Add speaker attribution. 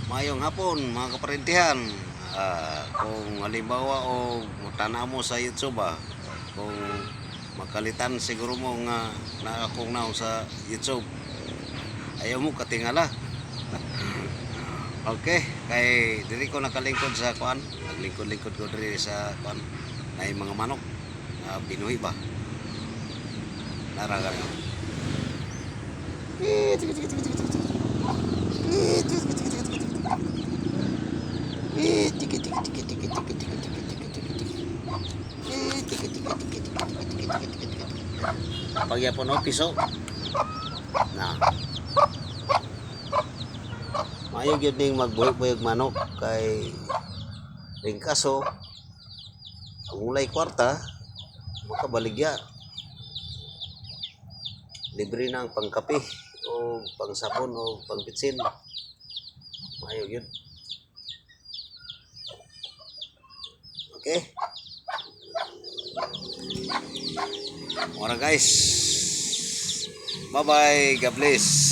Speaker 1: Mayong hapon mga kaparintihan. Kung halimbawa o tanaw mo sa YouTube kung makalitan siguro mo nga na akong naw sa YouTube, ayaw mo katingala. Okay, kay diri ko nakalingkod sa kuan, naglingkod-lingkod ko diri sa kuan na mga manok na Pinoy ba. Naraga nga. Pagyapon o piso na mayog yun ning magbuhig-buhig manok kay ring kaso ang ulay kwarta makabaligya libre na ang pangkape o pangsapon o pangpitsin mayog yun. Okay, mura guys, bye bye, God bless.